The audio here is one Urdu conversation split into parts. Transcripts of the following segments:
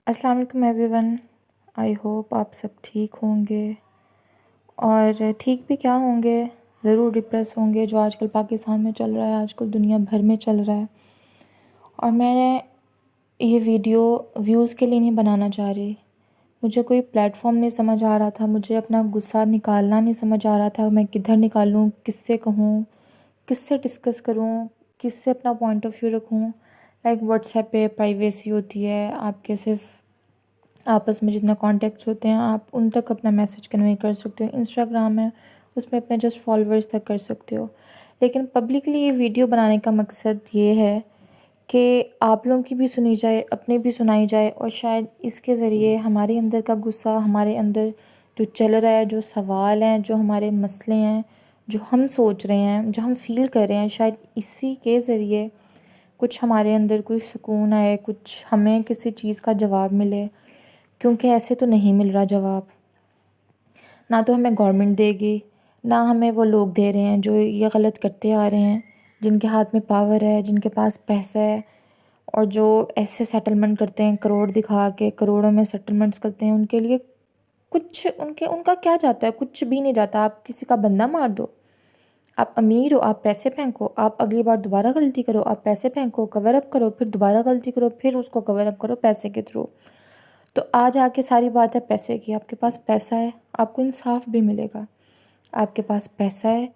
السلام علیکم ایوری ون. آئی ہوپ آپ سب ٹھیک ہوں گے، اور ٹھیک بھی کیا ہوں گے، ضرور ڈپریس ہوں گے جو آج کل پاکستان میں چل رہا ہے، آج کل دنیا بھر میں چل رہا ہے. اور میں یہ ویڈیو ویوز کے لیے نہیں بنانا چاہ رہی. مجھے کوئی پلیٹ فارم نہیں سمجھ آ رہا تھا، مجھے اپنا غصہ نکالنا نہیں سمجھ آ رہا تھا، میں کدھر نکالوں، کس سے کہوں، کس سے ڈسکس کروں، کس سے اپنا پوائنٹ آف ویو رکھوں. لائک واٹس ایپ پہ پرائیویسی ہوتی ہے، آپ کے صرف آپس میں جتنا کانٹیکٹس ہوتے ہیں آپ ان تک اپنا میسیج کنوے کر سکتے ہو. انسٹاگرام ہے، اس میں اپنے جسٹ فالوورز تک کر سکتے ہو. لیکن پبلکلی یہ ویڈیو بنانے کا مقصد یہ ہے کہ آپ لوگوں کی بھی سنی جائے، اپنی بھی سنائی جائے، اور شاید اس کے ذریعے ہمارے اندر کا غصہ، ہمارے اندر جو چل رہا ہے، جو سوال ہیں، جو ہمارے مسئلے ہیں، جو ہم سوچ رہے ہیں، جو ہم فیل کر رہے ہیں، شاید اسی کے ذریعے کچھ ہمارے اندر کوئی سکون آئے، کچھ ہمیں کسی چیز کا جواب ملے. کیونکہ ایسے تو نہیں مل رہا جواب، نہ تو ہمیں گورنمنٹ دے گی، نہ ہمیں وہ لوگ دے رہے ہیں جو یہ غلط کرتے آ رہے ہیں، جن کے ہاتھ میں پاور ہے، جن کے پاس پیسہ ہے، اور جو ایسے سیٹلمنٹ کرتے ہیں کروڑ دکھا کے، کروڑوں میں سیٹلمنٹس کرتے ہیں. ان کے لیے کچھ ان کا کیا جاتا ہے؟ کچھ بھی نہیں جاتا. آپ کسی کا بندہ مار دو، آپ امیر ہو، آپ پیسے پھینکو، آپ اگلی بار دوبارہ غلطی کرو، آپ پیسے پھینکو، کور اپ کرو، پھر دوبارہ غلطی کرو، پھر اس کو کور اپ کرو پیسے کے تھرو. تو آج آ کے ساری بات ہے پیسے کی. آپ کے پاس پیسہ ہے، آپ کو انصاف بھی ملے گا. آپ کے پاس پیسہ ہے،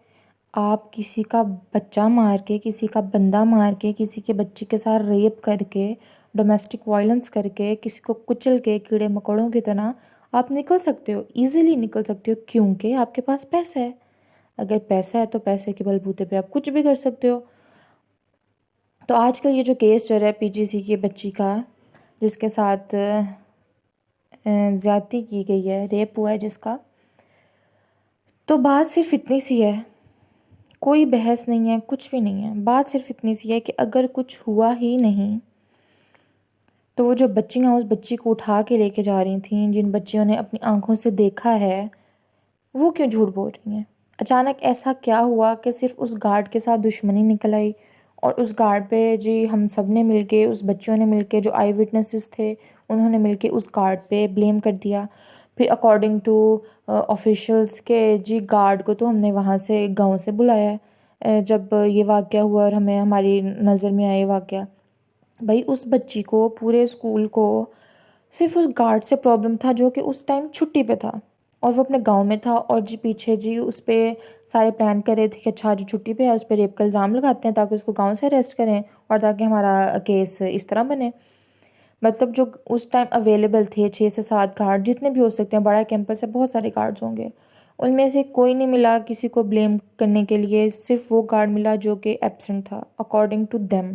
آپ کسی کا بچہ مار کے، کسی کا بندہ مار کے، کسی کے بچے کے ساتھ ریپ کر کے، ڈومیسٹک وائلنس کر کے، کسی کو کچل کے کیڑے مکوڑوں کی طرح آپ نکل سکتے ہو، ایزیلی نکل سکتے ہو، کیونکہ آپ کے پاس پیسہ ہے. اگر پیسہ ہے تو پیسے کے بلبوتے پہ آپ کچھ بھی کر سکتے ہو. تو آج کل یہ جو کیس چل رہا ہے PGC کی بچی کا، جس کے ساتھ زیادتی کی گئی ہے، ریپ ہوا ہے جس کا، تو بات صرف اتنی سی ہے، کوئی بحث نہیں ہے، کچھ بھی نہیں ہے. بات صرف اتنی سی ہے کہ اگر کچھ ہوا ہی نہیں تو وہ جو بچیاں اس بچی کو اٹھا کے لے کے جا رہی تھیں، جن بچیوں نے اپنی آنکھوں سے دیکھا ہے، وہ کیوں جھوٹ بول رہی ہیں؟ اچانک ایسا کیا ہوا کہ صرف اس گارڈ کے ساتھ دشمنی نکل آئی، اور اس گارڈ پہ جی ہم سب نے مل کے، اس بچوں نے مل کے، جو آئی وٹنسز تھے انہوں نے مل کے اس گارڈ پہ بلیم کر دیا. پھر اکارڈنگ ٹو آفیشلس کے جی گارڈ کو تو ہم نے وہاں سے گاؤں سے بلایا ہے. جب یہ واقعہ ہوا اور ہمیں ہماری نظر میں آیا یہ واقعہ، بھائی اس بچی کو، پورے اسکول کو صرف اس گارڈ سے پرابلم تھا جو کہ اس ٹائم چھٹی پہ تھا، اور وہ اپنے گاؤں میں تھا. اور جی پیچھے جی اس پہ سارے پلان کر رہے تھے کہ اچھا جو چھٹی پہ ہے اس پہ ریپ کا الزام لگاتے ہیں تاکہ اس کو گاؤں سے اریسٹ کریں، اور تاکہ ہمارا کیس اس طرح بنے. مطلب جو اس ٹائم اویلیبل تھے 6 سے 7 گارڈ، جتنے بھی ہو سکتے ہیں، بڑا کیمپس ہے، بہت سارے گارڈز ہوں گے، ان میں سے کوئی نہیں ملا کسی کو بلیم کرنے کے لیے. صرف وہ گارڈ ملا جو کہ ایبسنٹ تھا اکارڈنگ ٹو دیم،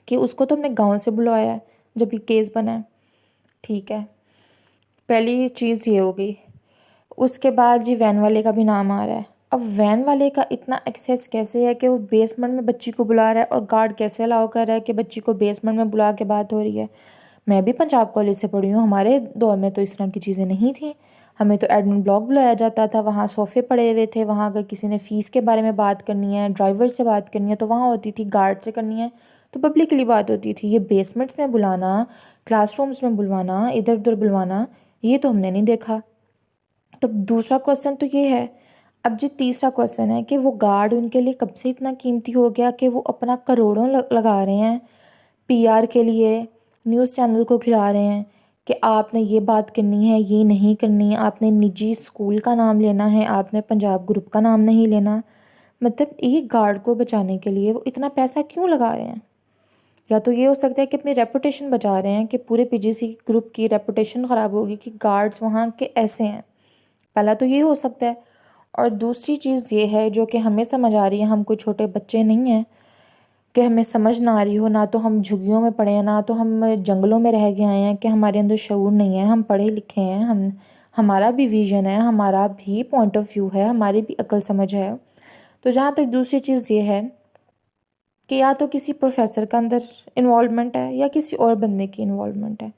کہ اس کو تو ہم نے گاؤں سے بلوایا ہے جب یہ کیس بنا ہے. ٹھیک ہے، پہلی چیز یہ ہو گئی. اس کے بعد جی وین والے کا بھی نام آ رہا ہے. اب وین والے کا اتنا ایکسیس کیسے ہے کہ وہ بیسمنٹ میں بچی کو بلا رہا ہے، اور گارڈ کیسے الاؤ کر رہا ہے کہ بچی کو بیسمنٹ میں بلا کے بات ہو رہی ہے؟ میں بھی پنجاب کالج سے پڑھی ہوں، ہمارے دور میں تو اس طرح کی چیزیں نہیں تھیں. ہمیں تو ایڈمن بلاک بلایا جاتا تھا، وہاں صوفے پڑے ہوئے تھے، وہاں اگر کسی نے فیس کے بارے میں بات کرنی ہے، ڈرائیور سے بات کرنی ہے تو وہاں ہوتی تھی، گارڈ سے کرنی ہے تو پبلکلی بات ہوتی تھی. یہ بیسمنٹس میں بلانا، کلاس رومز میں بلوانا، ادھر ادھر بلوانا، یہ تو ہم نے نہیں دیکھا. تو دوسرا کوسچن تو یہ ہے. اب جی تیسرا کوسچن ہے کہ وہ گارڈ ان کے لیے کب سے اتنا قیمتی ہو گیا کہ وہ اپنا کروڑوں لگا رہے ہیں PR کے لیے، نیوز چینل کو کھلا رہے ہیں کہ آپ نے یہ بات کرنی ہے، یہ نہیں کرنی ہے، آپ نے نجی اسکول کا نام لینا ہے، آپ نے پنجاب گروپ کا نام نہیں لینا. مطلب ایک گارڈ کو بچانے کے لیے وہ اتنا پیسہ کیوں لگا رہے ہیں؟ یا تو یہ ہو سکتا ہے کہ اپنی ریپوٹیشن بچا رہے ہیں، کہ پورے PGC گروپ کی ریپوٹیشن خراب ہوگی کہ گارڈز وہاں کے ایسے ہیں. پہلا تو یہ ہو سکتا ہے. اور دوسری چیز یہ ہے جو کہ ہمیں سمجھ آ رہی ہے، ہم کوئی چھوٹے بچے نہیں ہیں کہ ہمیں سمجھ نہ آ رہی ہو، نہ تو ہم جھگیوں میں پڑے ہیں، نہ تو ہم جنگلوں میں رہ گئے ہیں کہ ہمارے اندر شعور نہیں ہے. ہم پڑھے لکھے ہیں، ہمارا بھی ویژن ہے، ہمارا بھی پوائنٹ آف ویو ہے، ہماری بھی عقل سمجھ ہے. تو جہاں تک دوسری چیز یہ ہے کہ یا تو کسی پروفیسر کا اندر انوالومنٹ ہے یا کسی اور بندے کی انوالومنٹ ہے،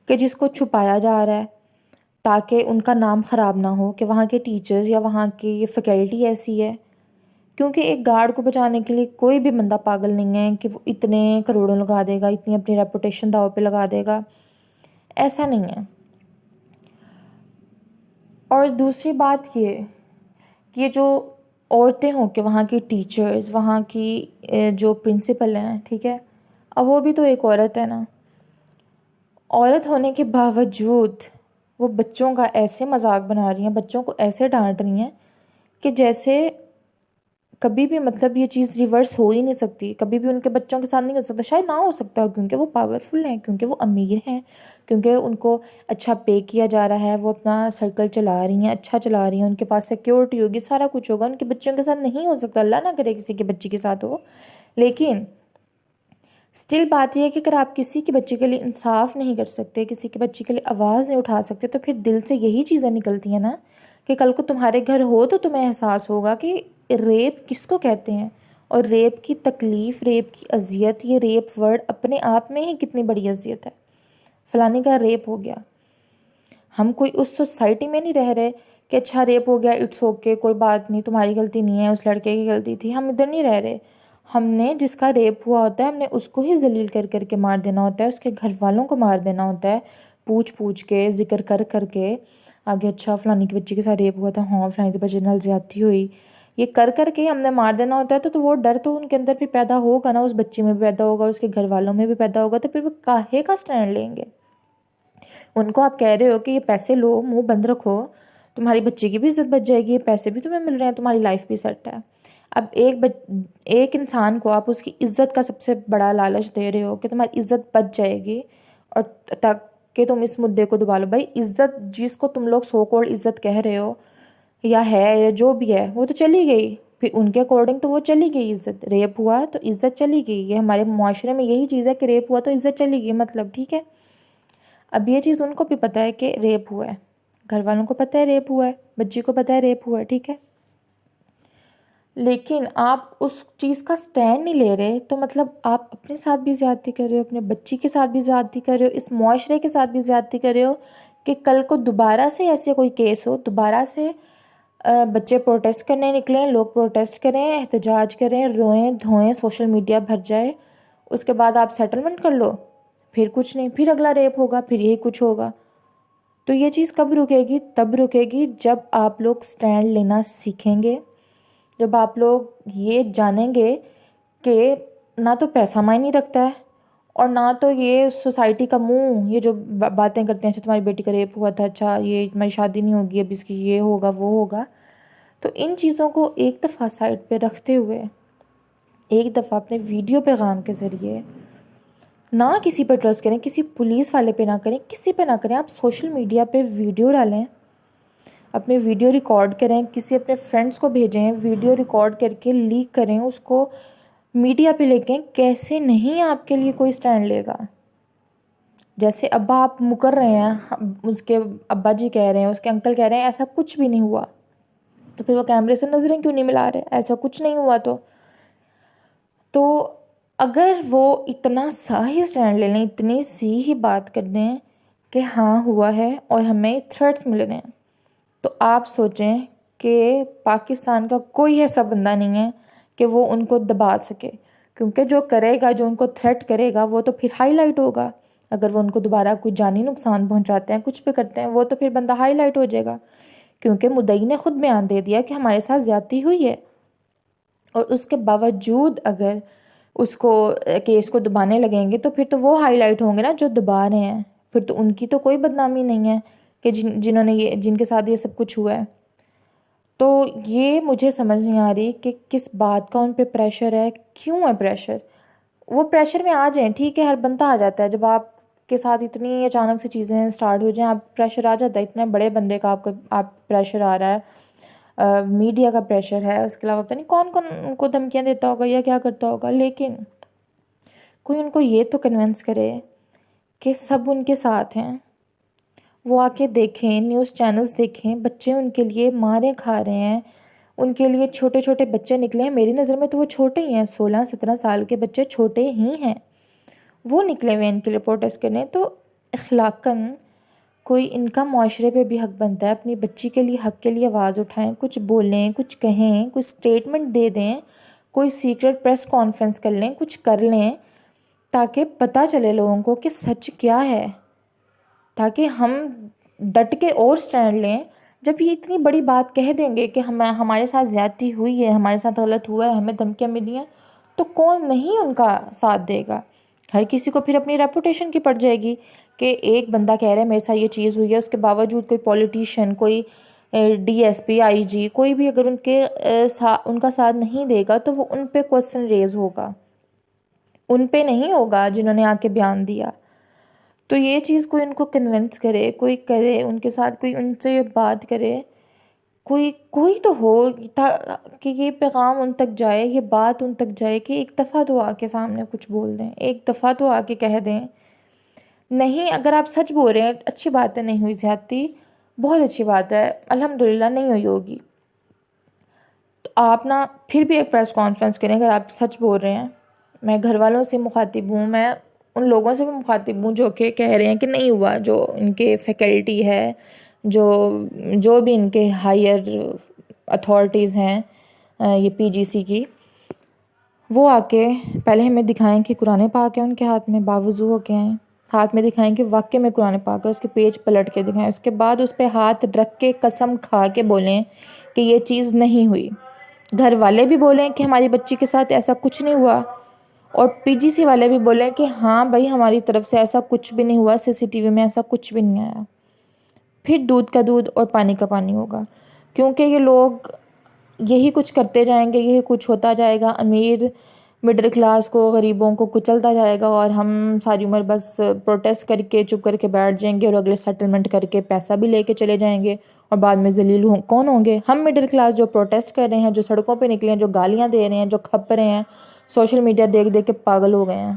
کہ جس کو چھپایا جا رہا ہے تاکہ ان کا نام خراب نہ ہو کہ وہاں کے ٹیچرز یا وہاں کی یہ فیکلٹی ایسی ہے. کیونکہ ایک گارڈ کو بچانے کے لیے کوئی بھی بندہ پاگل نہیں ہے کہ وہ اتنے کروڑوں لگا دے گا، اتنی اپنی ریپوٹیشن داؤ پہ لگا دے گا ایسا نہیں ہے. اور دوسری بات یہ جو عورتیں ہوں کہ وہاں کی ٹیچرز، وہاں کی جو پرنسپل ہیں، ٹھیک ہے، اب وہ بھی تو ایک عورت ہے نا. عورت ہونے کے باوجود وہ بچوں کا ایسے مذاق بنا رہی ہیں، بچوں کو ایسے ڈانٹ رہی ہیں کہ جیسے کبھی بھی مطلب یہ چیز ریورس ہو ہی نہیں سکتی، کبھی بھی ان کے بچوں کے ساتھ نہیں ہو سکتا. شاید نہ ہو سکتا کیونکہ وہ پاورفل ہیں، کیونکہ وہ امیر ہیں، کیونکہ ان کو اچھا پے کیا جا رہا ہے، وہ اپنا سرکل چلا رہی ہیں، اچھا چلا رہی ہیں، ان کے پاس سیکیورٹی ہوگی، سارا کچھ ہوگا. ان کے بچوں کے ساتھ نہیں ہو سکتا، اللہ نہ کرے کسی کے بچی کے ساتھ ہو. لیکن اسٹل بات یہ ہے کہ اگر آپ کسی کے بچے کے لیے انصاف نہیں کر سکتے، کسی کے بچے کے لیے آواز نہیں اٹھا سکتے، تو پھر دل سے یہی چیزیں نکلتی ہیں نا کہ کل کو تمہارے گھر ہو تو تمہیں احساس ہوگا کہ ریپ کس کو کہتے ہیں، اور ریپ کی تکلیف، ریپ کی اذیت. یہ ریپ ورڈ اپنے آپ میں ہی کتنی بڑی اذیت ہے. فلانے کا ریپ ہو گیا، ہم کوئی اس سوسائٹی میں نہیں رہ رہے کہ اچھا ریپ ہو گیا، اٹس اوکے، کوئی بات نہیں، تمہاری غلطی نہیں ہے، اس لڑکے کی غلطی تھی. ہم ادھر نہیں رہ رہے. ہم نے جس کا ریپ ہوا ہوتا ہے ہم نے اس کو ہی ذلیل کر کر کے مار دینا ہوتا ہے، اس کے گھر والوں کو مار دینا ہوتا ہے، پوچھ کے، ذکر کر کر کے آگے. اچھا فلانی کی بچی کے ساتھ ریپ ہوا تھا، ہاں فلانی کے بچے نال زیادتی ہوئی، یہ کر کر کے ہم نے مار دینا ہوتا ہے. تو وہ ڈر تو ان کے اندر بھی پیدا ہوگا نا، اس بچی میں بھی پیدا ہوگا، اس کے گھر والوں میں بھی پیدا ہوگا. تو پھر وہ کاہے کا سٹینڈ لیں گے؟ ان کو آپ کہہ رہے ہو کہ یہ پیسے لو، منہ بند رکھو، تمہاری بچی کی بھی عزت بچ جائے گی، یہ پیسے بھی تمہیں مل رہے ہیں، تمہاری لائف بھی سیٹ ہے. اب ایک انسان کو آپ اس کی عزت کا سب سے بڑا لالچ دے رہے ہو کہ تمہاری عزت بچ جائے گی، اور تاکہ تم اس مدعے کو دبا لو. بھائی عزت جس کو تم لوگ سو کالڈ عزت کہہ رہے ہو یا ہے یا جو بھی ہے، وہ تو چلی گئی. پھر ان کے اکارڈنگ تو وہ چلی گئی عزت. ریپ ہوا تو عزت چلی گئی. یہ ہمارے معاشرے میں یہی چیز ہے کہ ریپ ہوا تو عزت چلی گئی، مطلب ٹھیک ہے. اب یہ چیز ان کو بھی پتہ ہے کہ ریپ ہوا ہے، گھر والوں کو پتہ ہے ریپ ہوا ہے، بچی کو پتہ ہے ریپ ہوا ہے، ٹھیک ہے. لیکن آپ اس چیز کا سٹینڈ نہیں لے رہے، تو مطلب آپ اپنے ساتھ بھی زیادتی کر رہے ہو، اپنے بچی کے ساتھ بھی زیادتی کر رہے ہو، اس معاشرے کے ساتھ بھی زیادتی کر رہے ہو کہ کل کو دوبارہ سے ایسے کوئی کیس ہو، دوبارہ سے بچے پروٹیسٹ کرنے نکلیں، لوگ پروٹیسٹ کریں، احتجاج کریں، روئیں دھوئیں، سوشل میڈیا بھر جائے، اس کے بعد آپ سیٹلمنٹ کر لو، پھر کچھ نہیں، پھر اگلا ریپ ہوگا، پھر یہی کچھ ہوگا. تو یہ چیز کب رکے گی؟ تب رکے گی جب آپ لوگ سٹینڈ لینا سیکھیں گے، جب آپ لوگ یہ جانیں گے کہ نہ تو پیسہ معنی رکھتا ہے، اور نہ تو یہ سوسائٹی کا منہ یہ جو باتیں کرتے ہیں، اچھا تمہاری بیٹی کا ریپ ہوا تھا، اچھا یہ تمہاری شادی نہیں ہوگی، اب اس کی یہ ہوگا وہ ہوگا. تو ان چیزوں کو ایک دفعہ سائڈ پہ رکھتے ہوئے، ایک دفعہ اپنے ویڈیو پیغام کے ذریعے نہ کسی پہ ٹرسٹ کریں، کسی پولیس والے پہ نہ کریں، کسی پہ نہ کریں. آپ سوشل میڈیا پہ ویڈیو ڈالیں، اپنے ویڈیو ریکارڈ کریں، کسی اپنے فرینڈس کو بھیجیں، ویڈیو ریکارڈ کر کے لیک کریں، اس کو میڈیا پہ لے کے. کیسے نہیں آپ کے لیے کوئی سٹینڈ لے گا؟ جیسے ابا آپ مکر رہے ہیں، اس کے ابا جی کہہ رہے ہیں، اس کے انکل کہہ رہے ہیں ایسا کچھ بھی نہیں ہوا، تو پھر وہ کیمرے سے نظریں کیوں نہیں ملا رہے؟ ایسا کچھ نہیں ہوا. تو اگر وہ اتنا سا ہی سٹینڈ لے لیں، اتنی سی ہی بات کر دیں کہ ہاں ہوا ہے اور ہمیں تھریٹس مل رہے ہیں، تو آپ سوچیں کہ پاکستان کا کوئی ایسا بندہ نہیں ہے کہ وہ ان کو دبا سکے. کیونکہ جو کرے گا، جو ان کو تھریٹ کرے گا، وہ تو پھر ہائی لائٹ ہوگا. اگر وہ ان کو دوبارہ کوئی جانی نقصان پہنچاتے ہیں، کچھ بھی کرتے ہیں، وہ تو پھر بندہ ہائی لائٹ ہو جائے گا. کیونکہ مدعی نے خود بیان دے دیا کہ ہمارے ساتھ زیادتی ہوئی ہے، اور اس کے باوجود اگر اس کو کیس کو دبانے لگیں گے تو پھر تو وہ ہائی لائٹ ہوں گے نا جو دبا رہے ہیں. پھر تو ان کی تو کوئی بدنامی نہیں ہے کہ جنہوں نے جن کے ساتھ یہ سب کچھ ہوا ہے. تو یہ مجھے سمجھ نہیں آ رہی کہ کس بات کا ان پہ پریشر ہے، کیوں ہے پریشر. وہ پریشر میں آ جائیں، ٹھیک ہے، ہر بندہ آ جاتا ہے جب آپ کے ساتھ اتنی اچانک سے چیزیں سٹارٹ ہو جائیں، آپ پریشر آ جاتا ہے. اتنے بڑے بندے کا آپ پریشر آ رہا ہے، میڈیا کا پریشر ہے، اس کے علاوہ پتہ نہیں کون کون ان کو دھمکیاں دیتا ہوگا یا کیا کرتا ہوگا. لیکن کوئی ان کو یہ تو کنونس کرے کہ سب ان کے ساتھ ہیں. وہ آ کے دیکھیں، نیوز چینلز دیکھیں، بچے ان کے لیے ماریں کھا رہے ہیں، ان کے لیے چھوٹے چھوٹے بچے نکلے ہیں. میری نظر میں تو وہ چھوٹے ہی ہیں، 16-17 سال کے بچے چھوٹے ہی ہیں، وہ نکلے ہوئے ان کے لیے پروٹیسٹ کرنے. تو اخلاقاً کوئی ان کا معاشرے پہ بھی حق بنتا ہے، اپنی بچی کے لیے حق کے لیے آواز اٹھائیں، کچھ بولیں، کچھ کہیں، کچھ سٹیٹمنٹ دے دیں، کوئی سیکرٹ پریس کانفرنس کر لیں، کچھ کر لیں، تاکہ پتہ چلے لوگوں کو کہ سچ کیا ہے، تاکہ ہم ڈٹ کے اور سٹینڈ لیں. جب یہ اتنی بڑی بات کہہ دیں گے کہ ہمارے ساتھ زیادتی ہوئی ہے، ہمارے ساتھ غلط ہوا ہے، ہمیں دھمکیاں ملی ہیں، تو کون نہیں ان کا ساتھ دے گا؟ ہر کسی کو پھر اپنی ریپوٹیشن کی پڑ جائے گی کہ ایک بندہ کہہ رہا ہے میرے ساتھ یہ چیز ہوئی ہے، اس کے باوجود کوئی پولیٹیشین، کوئی ڈی ایس پی، آئی جی، کوئی بھی اگر ان کا ساتھ نہیں دے گا تو وہ ان پہ کوسچن ریز ہوگا، ان پہ نہیں ہوگا جنہوں نے آ کے بیان دیا. تو یہ چیز کوئی ان کو کنونس کرے، کوئی کرے ان کے ساتھ، کوئی ان سے بات کرے، کوئی تو ہو کہ یہ پیغام ان تک جائے، یہ بات ان تک جائے کہ ایک دفعہ تو آ کے سامنے کچھ بول دیں، ایک دفعہ تو آ کے کہہ دیں. نہیں، اگر آپ سچ بول رہے ہیں، اچھی بات ہے، نہیں ہوئی زیادتی، بہت اچھی بات ہے، الحمدللہ نہیں ہوئی ہوگی، تو آپ نا پھر بھی ایک پریس کانفرنس کریں اگر آپ سچ بول رہے ہیں. میں گھر والوں سے مخاطب ہوں، میں ان لوگوں سے بھی مخاطب ہوں جو کہ کہہ رہے ہیں کہ نہیں ہوا، جو ان کے فیکلٹی ہے، جو بھی ان کے ہائر اتھارٹیز ہیں یہ پی جی سی کی، وہ آ کے پہلے ہمیں دکھائیں کہ قرآن پاک ہے ان کے ہاتھ میں، باوضو ہو کے ہیں، ہاتھ میں دکھائیں کہ واقعی میں قرآن پاک ہے، اس کے پیج پلٹ کے دکھائیں، اس کے بعد اس پہ ہاتھ رکھ کے قسم کھا کے بولیں کہ یہ چیز نہیں ہوئی. گھر والے بھی بولیں کہ ہماری بچی کے ساتھ ایسا کچھ نہیں ہوا، اور پی جی سی والے بھی بولیں کہ ہاں بھائی ہماری طرف سے ایسا کچھ بھی نہیں ہوا، سی سی ٹی وی میں ایسا کچھ بھی نہیں آیا. پھر دودھ کا دودھ اور پانی کا پانی ہوگا، کیونکہ یہ لوگ یہی کچھ کرتے جائیں گے، یہی کچھ ہوتا جائے گا، امیر مڈل کلاس کو، غریبوں کو کچلتا جائے گا، اور ہم ساری عمر بس پروٹیسٹ کر کے چپ کر کے بیٹھ جائیں گے، اور اگلے سیٹلمنٹ کر کے پیسہ بھی لے کے چلے جائیں گے، اور بعد میں ذلیل کون ہوں گے؟ ہم مڈل کلاس جو پروٹیسٹ کر رہے ہیں، جو سڑکوں پہ نکلے ہیں، جو گالیاں دے رہے ہیں، جو کھپ رہے ہیں، سوشل میڈیا دیکھ دیکھ کے پاگل ہو گئے ہیں.